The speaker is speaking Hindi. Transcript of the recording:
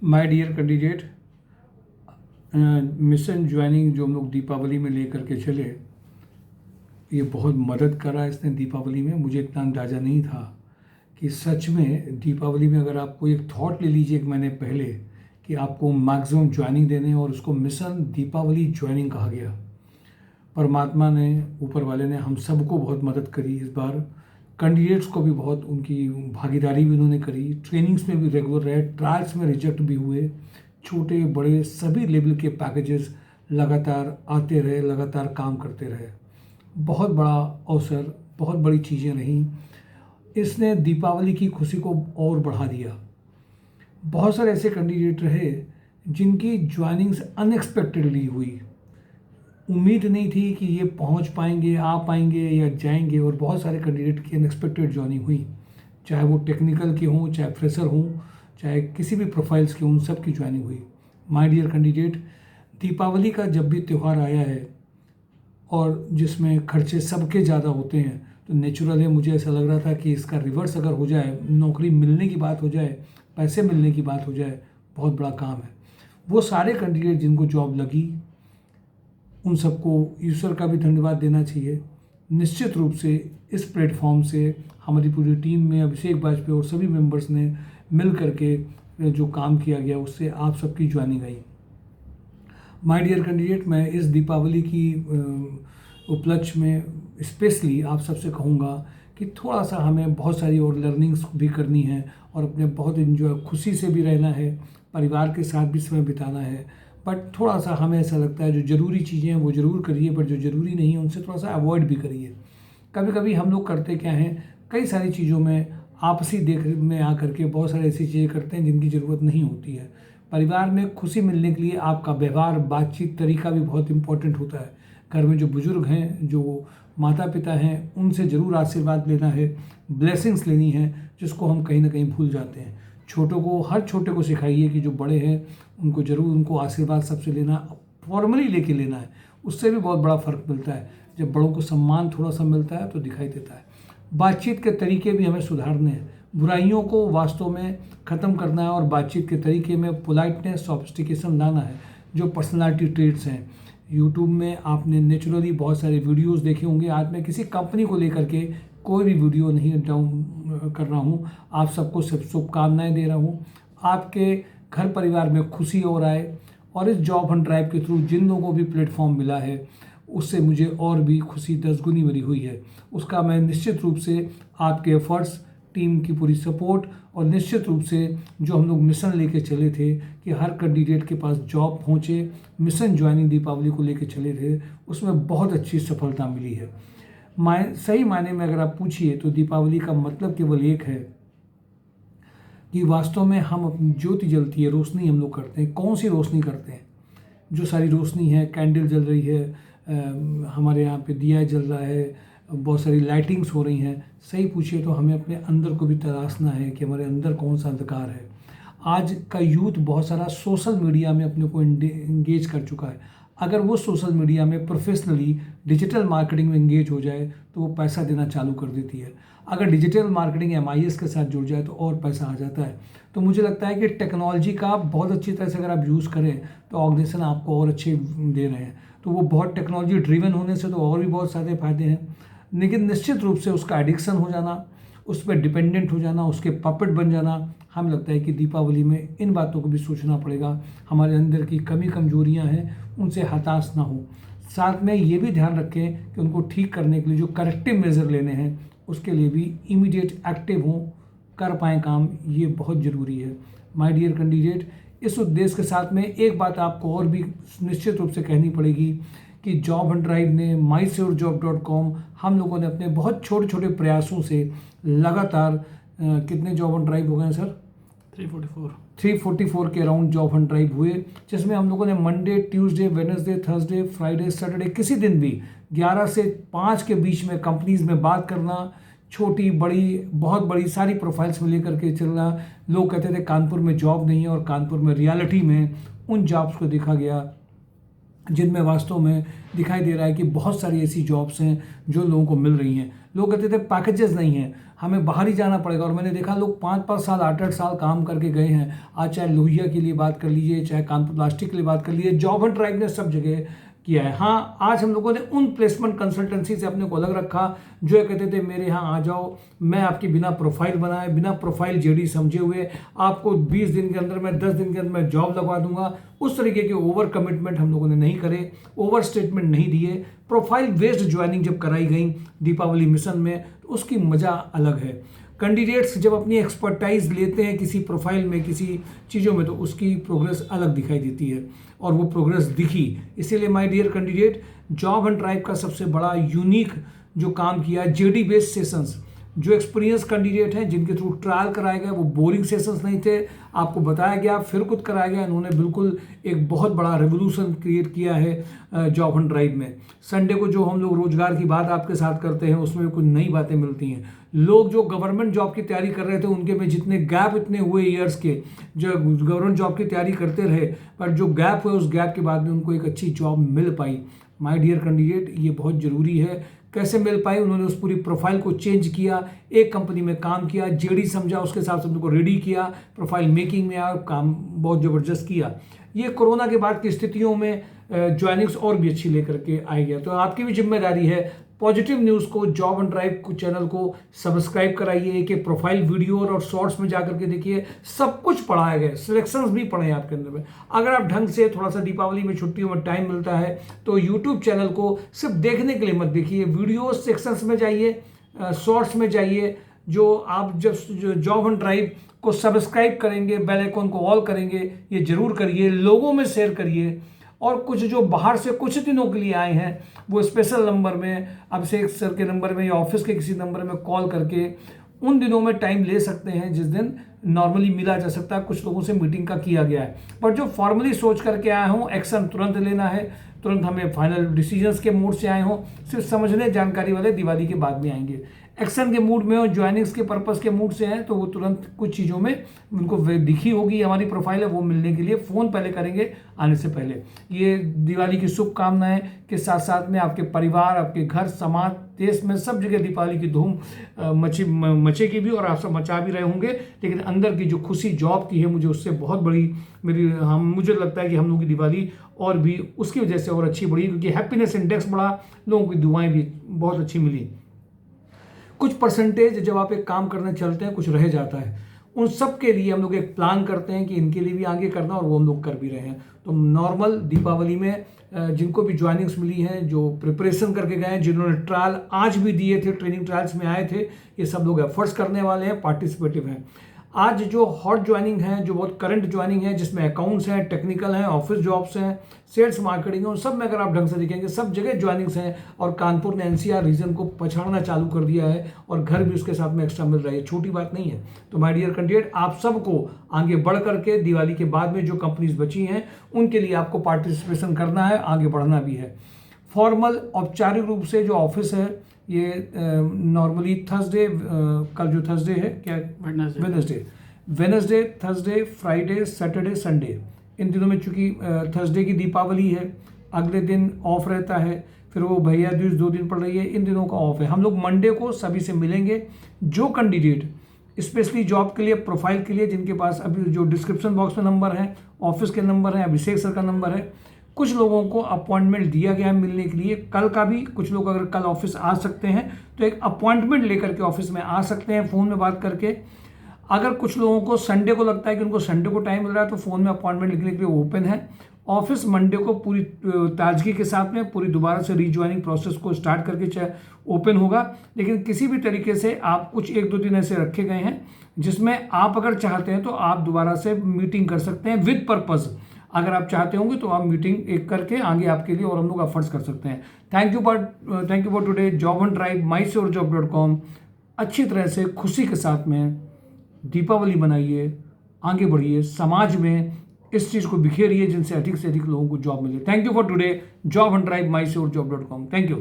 माय डियर कैंडिडेट, मिशन ज्वाइनिंग जो हम लोग दीपावली में लेकर के चले, ये बहुत मदद करा इसने दीपावली में। मुझे इतना अंदाज़ा नहीं था कि सच में दीपावली में अगर आपको एक थॉट ले लीजिए एक महीने पहले कि आपको मैक्सिमम ज्वाइनिंग देने हैं, और उसको मिशन दीपावली ज्वाइनिंग कहा गया। परमात्मा ने, ऊपर वाले ने हम सबको बहुत मदद करी इस बार। कैंडिडेट्स को भी बहुत, उनकी भागीदारी भी उन्होंने करी। ट्रेनिंग्स में भी रेगुलर रहे, ट्रायल्स में रिजेक्ट भी हुए। छोटे बड़े सभी लेवल के पैकेजेस लगातार आते रहे, लगातार काम करते रहे। बहुत बड़ा अवसर, बहुत बड़ी चीज़ें रहीं। इसने दीपावली की खुशी को और बढ़ा दिया। बहुत सारे ऐसे कैंडिडेट रहे जिनकी ज्वाइनिंग्स अनएक्सपेक्टेडली हुई। उम्मीद नहीं थी कि ये पहुंच पाएंगे, आ पाएंगे या जाएंगे, और बहुत सारे कैंडिडेट की अनएक्सपेक्टेड ज्वाइनिंग हुई। चाहे वो टेक्निकल के हों, चाहे फ्रेशर हों, चाहे किसी भी प्रोफाइल्स के, उन सब की ज्वाइनिंग हुई। माय डियर कैंडिडेट, दीपावली का जब भी त्यौहार आया है और जिसमें खर्चे सबके ज़्यादा होते हैं, तो नेचुरल है, मुझे ऐसा लग रहा था कि इसका रिवर्स अगर हो जाए, नौकरी मिलने की बात हो जाए, पैसे मिलने की बात हो जाए, बहुत बड़ा काम है। वो सारे कैंडिडेट जिनको जॉब लगी, उन सबको ईश्वर का भी धन्यवाद देना चाहिए। निश्चित रूप से इस प्लेटफॉर्म से हमारी पूरी टीम में अभिषेक वाजपेयी और सभी मेंबर्स ने मिल करके जो काम किया गया, उससे आप सबकी ज्वाइनिंग आई। माय डियर कैंडिडेट, मैं इस दीपावली की उपलक्ष्य में स्पेशली आप सबसे कहूँगा कि थोड़ा सा हमें बहुत सारी और लर्निंग्स भी करनी है, और अपने बहुत इन्जॉय, खुशी से भी रहना है, परिवार के साथ भी समय बिताना है। बट थोड़ा सा हमें ऐसा लगता है जो ज़रूरी चीज़ें हैं वो ज़रूर करिए, बट जो ज़रूरी नहीं है उनसे थोड़ा सा अवॉइड भी करिए। कभी कभी हम लोग करते क्या हैं, कई सारी चीज़ों में आपसी देख में आकर के बहुत सारी ऐसी चीज़ें करते हैं जिनकी ज़रूरत नहीं होती है। परिवार में खुशी मिलने के लिए आपका व्यवहार, बातचीत, तरीका भी बहुत इम्पोर्टेंट होता है। घर में जो बुजुर्ग हैं, जो माता पिता हैं, उनसे ज़रूर आशीर्वाद लेना है, ब्लेसिंग्स लेनी है, जिसको हम कहीं ना कहीं भूल जाते हैं। छोटों को, हर छोटे को सिखाइए कि जो बड़े हैं उनको ज़रूर, उनको आशीर्वाद सबसे लेना, फॉर्मली लेके लेना है। उससे भी बहुत बड़ा फ़र्क मिलता है। जब बड़ों को सम्मान थोड़ा सा मिलता है तो दिखाई देता है। बातचीत के तरीके भी हमें सुधारने हैं। बुराइयों को वास्तव में ख़त्म करना है, और बातचीत के तरीके में पोलाइटनेस, सॉफिस्टिकेशन लाना है, जो पर्सनालिटी ट्रेट्स हैं। यूट्यूब में आपने नेचुरली बहुत सारे वीडियोस देखे होंगे। आज मैं किसी कंपनी को लेकर के कोई भी वीडियो नहीं डाउन कर रहा हूँ। आप सबको सिर्फ शुभकामनाएं दे रहा हूँ। आपके घर परिवार में खुशी और आए, और इस जॉब हंट ड्राइव के थ्रू जिन लोगों को भी प्लेटफॉर्म मिला है, उससे मुझे और भी खुशी 10 गुनी मेरी हुई है। उसका मैं निश्चित रूप से आपके एफर्ट्स, टीम की पूरी सपोर्ट, और निश्चित रूप से जो हम लोग मिशन लेके चले थे कि हर कैंडिडेट के पास जॉब पहुंचे, मिशन ज्वाइनिंग दीपावली को लेके चले थे, उसमें बहुत अच्छी सफलता मिली है। सही मायने में अगर आप पूछिए तो दीपावली का मतलब केवल एक है कि वास्तव में हम अपनी ज्योति जलती है, रोशनी हम लोग करते हैं। कौन सी रोशनी करते हैं? जो सारी रोशनी है, कैंडल जल रही है, हमारे यहाँ पे दिया जल रहा है, बहुत सारी लाइटिंग्स हो रही हैं। सही पूछिए तो हमें अपने अंदर को भी तलाशना है कि हमारे अंदर कौन सा अंधकार है। आज का यूथ बहुत सारा सोशल मीडिया में अपने को इंगेज कर चुका है। अगर वो सोशल मीडिया में प्रोफेशनली डिजिटल मार्केटिंग में इंगेज हो जाए तो वो पैसा देना चालू कर देती है। अगर डिजिटल मार्केटिंग MIS के साथ जुड़ जाए तो और पैसा आ जाता है। तो मुझे लगता है कि टेक्नोलॉजी का बहुत अच्छी तरह से अगर आप यूज़ करें तो ऑर्गेनाइजेशन आपको और अच्छे दे रहे हैं। तो वो बहुत टेक्नोलॉजी ड्रिवन होने से तो और भी बहुत सारे फायदे हैं। लेकिन निश्चित रूप से उसका एडिक्शन हो जाना, उस पर डिपेंडेंट हो जाना, उसके पपेट बन जाना, हमें लगता है कि दीपावली में इन बातों को भी सोचना पड़ेगा। हमारे अंदर की कमी कमजोरियां हैं, उनसे हताश ना हो। साथ में ये भी ध्यान रखें कि उनको ठीक करने के लिए जो करेक्टिव मेजर लेने हैं, उसके लिए भी इमीडिएट एक्टिव हों, कर पाएँ काम। ये बहुत ज़रूरी है। माय डियर कैंडिडेट, इस उद्देश्य के साथ में एक बात आपको और भी निश्चित रूप से कहनी पड़ेगी कि जॉब हंट ड्राइव ने, myseyourjob.com, हम लोगों ने अपने बहुत छोटे छोटे प्रयासों से लगातार कितने जॉब हंट ड्राइव हो गए हैं सर? 344 के अराउंड जॉब हंट ड्राइव हुए, जिसमें हम लोगों ने Monday, Tuesday, Wednesday, Thursday, Friday, Saturday, किसी दिन भी 11 से 5 के बीच में कंपनीज में बात करना, छोटी बड़ी बहुत बड़ी सारी प्रोफाइल्स में लेकर के चलना। लोग कहते थे कानपुर में जॉब नहीं है, और कानपुर में रियलिटी में उन जॉब्स को देखा गया जिनमें वास्तव में दिखाई दे रहा है कि बहुत सारी ऐसी जॉब्स हैं जो लोगों को मिल रही हैं। लोग कहते थे पैकेजेस नहीं हैं। हमें बाहर ही जाना पड़ेगा। और मैंने देखा लोग 5-5 साल 8-8 साल काम करके गए हैं। आज चाहे लोहिया के लिए बात कर लीजिए, चाहे कानपुर प्लास्टिक के लिए बात कर लीजिए, जॉब एंड ड्राइव ने सब जगह किया है। हाँ, आज हम लोगों ने उन प्लेसमेंट कंसल्टेंसी से अपने को अलग रखा जो ये कहते थे मेरे यहाँ आ जाओ, मैं आपकी बिना प्रोफाइल बनाए, बिना प्रोफाइल जेडी समझे हुए आपको 20 दिन के अंदर में, 10 दिन के अंदर में जॉब लगवा दूंगा। उस तरीके के ओवर कमिटमेंट हम लोगों ने नहीं करे, ओवर स्टेटमेंट नहीं दिए। प्रोफाइल बेस्ड ज्वाइनिंग जब कराई गई दीपावली मिशन में तो उसकी मज़ा अलग है। कैंडिडेट्स जब अपनी एक्सपर्टाइज लेते हैं किसी प्रोफाइल में, किसी चीज़ों में, तो उसकी प्रोग्रेस अलग दिखाई देती है और वो प्रोग्रेस दिखी। इसीलिए my dear candidate, job and drive का सबसे बड़ा यूनिक जो काम किया जेडी बेस्ड सेशंस, जो एक्सपीरियंस कैंडिडेट हैं जिनके थ्रू ट्रायल कराया गया, वो बोरिंग सेशंस नहीं थे, आपको बताया गया फिर कुछ कराया गया। इन्होंने बिल्कुल एक बहुत बड़ा रेवोल्यूशन क्रिएट किया है जॉब एंड ड्राइव में। संडे को जो हम लोग रोजगार की बात आपके साथ करते हैं उसमें कुछ नई बातें मिलती हैं। लोग जो गवर्नमेंट जॉब की तैयारी कर रहे थे उनके में जितने गैप इतने हुए ईयर्स के, जो गवर्नमेंट जॉब की तैयारी करते रहे, पर जो गैप हुए उस गैप के बाद में उनको एक अच्छी जॉब मिल पाई। माय डियर कैंडिडेट, ये बहुत ज़रूरी है। कैसे मिल पाई? उन्होंने उस पूरी प्रोफाइल को चेंज किया, एक कंपनी में काम किया, जेडी समझा, उसके हिसाब से उनको रेडी किया, प्रोफाइल मेकिंग में आया, काम बहुत ज़बरदस्त किया। ये कोरोना के बाद की स्थितियों में ज्वाइनिंग्स और भी अच्छी लेकर के आई गया। तो आपकी भी जिम्मेदारी है पॉजिटिव न्यूज़ को, जॉब एंड ड्राइव को चैनल को सब्सक्राइब कराइए, कि प्रोफाइल वीडियो और शॉर्ट्स में जाकर के देखिए, सब कुछ पढ़ाया गया, सिलेक्शंस भी पढ़े आपके अंदर में। अगर आप ढंग से थोड़ा सा दीपावली में छुट्टियों में टाइम मिलता है तो यूट्यूब चैनल को सिर्फ देखने के लिए मत देखिए, वीडियो सेक्शंस में जाइए, शॉर्ट्स में जाइए। जो आप जब जॉब एंड ड्राइव को सब्सक्राइब करेंगे, बेल आइकन को ऑल करेंगे, ये जरूर करिए, लोगों में शेयर करिए। और कुछ जो बाहर से कुछ दिनों के लिए आए हैं वो स्पेशल नंबर में, अभिषेक सर के नंबर में या ऑफिस के किसी नंबर में कॉल करके उन दिनों में टाइम ले सकते हैं जिस दिन नॉर्मली मिला जा सकता है। कुछ लोगों से मीटिंग का किया गया है, पर जो फॉर्मली सोच करके आया हूँ, एक्शन तुरंत लेना है, तुरंत हमें फाइनल डिसीजंस के मूड से आए हों, सिर्फ समझने जानकारी वाले दिवाली के बाद में आएंगे। एक्शन के मूड में हो, ज्वाइनिंग्स के पर्पस के मूड से हैं तो वो तुरंत कुछ चीज़ों में उनको दिखी होगी हमारी प्रोफाइल है, वो मिलने के लिए फ़ोन पहले करेंगे आने से पहले। ये दिवाली की शुभकामनाएं के साथ साथ में आपके परिवार, आपके घर, समाज, देश में सब जगह दीपावली की धूम मचेगी भी और आप सब मचा भी रहे होंगे। लेकिन अंदर की जो खुशी जॉब की है, मुझे उससे बहुत बड़ी मुझे लगता है कि हम लोगों की दिवाली और भी उसकी वजह से और अच्छी बढ़ी, क्योंकि हैप्पीनेस इंडेक्स बढ़ा, लोगों की दुआएं भी बहुत अच्छी मिली। कुछ परसेंटेज जब आप एक काम करने चलते हैं कुछ रह जाता है, उन सब के लिए हम लोग एक प्लान करते हैं कि इनके लिए भी आगे करना, और वो हम लोग कर भी रहे हैं। तो नॉर्मल दीपावली में जिनको भी ज्वाइनिंग्स मिली हैं, जो प्रिपरेशन करके गए हैं, जिन्होंने ट्रायल आज भी दिए थे, ट्रेनिंग ट्रायल्स में आए थे, ये सब लोग एफर्ट्स करने वाले हैं, पार्टिसिपेटिव हैं। आज जो हॉट ज्वाइनिंग है, जो बहुत करंट ज्वाइनिंग है, जिसमें अकाउंट्स हैं, टेक्निकल हैं, ऑफिस जॉब्स हैं, सेल्स मार्केटिंग है, उन सब में अगर आप ढंग से देखेंगे सब जगह ज्वाइनिंग्स हैं। और कानपुर ने एनसीआर रीजन को पछाड़ना चालू कर दिया है और घर भी उसके साथ में एक्स्ट्रा मिल रहा है, छोटी बात नहीं है। तो माय डियर कैंडिडेट, आप सबको आगे बढ़ करके दिवाली के बाद में जो कंपनीज बची हैं उनके लिए आपको पार्टिसिपेशन करना है, आगे बढ़ना भी है। फॉर्मल औपचारिक रूप से जो ऑफिस है ये नॉर्मली थर्सडे, कल जो थर्सडे है क्या, Wednesday, Thursday, Friday, Saturday, Sunday, इन दिनों में चूंकि थर्सडे की दीपावली है, अगले दिन ऑफ रहता है, फिर वो भैया दूज 2 दिन पड़ रही है, इन दिनों का ऑफ है। हम लोग मंडे को सभी से मिलेंगे। जो कैंडिडेट स्पेशली जॉब के लिए, प्रोफाइल के लिए, जिनके पास अभी जो डिस्क्रिप्शन बॉक्स में नंबर है, ऑफिस के नंबर है, अभिषेक सर का नंबर है, कुछ लोगों को अपॉइंटमेंट दिया गया है मिलने के लिए। कल का भी कुछ लोग अगर कल ऑफिस आ सकते हैं तो एक अपॉइंटमेंट लेकर के ऑफिस में आ सकते हैं फ़ोन में बात करके। अगर कुछ लोगों को संडे को लगता है कि उनको संडे को टाइम मिल रहा है तो फ़ोन में अपॉइंटमेंट लिखने के लिए ओपन है। ऑफिस मंडे को पूरी ताजगी के साथ में पूरी दोबारा से रीज्वाइनिंग प्रोसेस को स्टार्ट करके ओपन होगा। लेकिन किसी भी तरीके से आप कुछ 1-2 दिन ऐसे रखे गए हैं जिसमें आप अगर चाहते हैं तो आप दोबारा से मीटिंग कर सकते हैं विद पर्पज़। अगर आप चाहते होंगे तो आप मीटिंग एक करके आगे आपके लिए और हम लोग एफर्ट्स कर सकते हैं। Thank you for today. Job and drive mysurejob.com। अच्छी तरह से खुशी के साथ में दीपावली मनाइए, आगे बढ़िए, समाज में इस चीज़ को बिखेरिए जिनसे अधिक से अधिक लोगों को जॉब मिले। Thank you for today. Job and drive mysurejob.com। Thank you.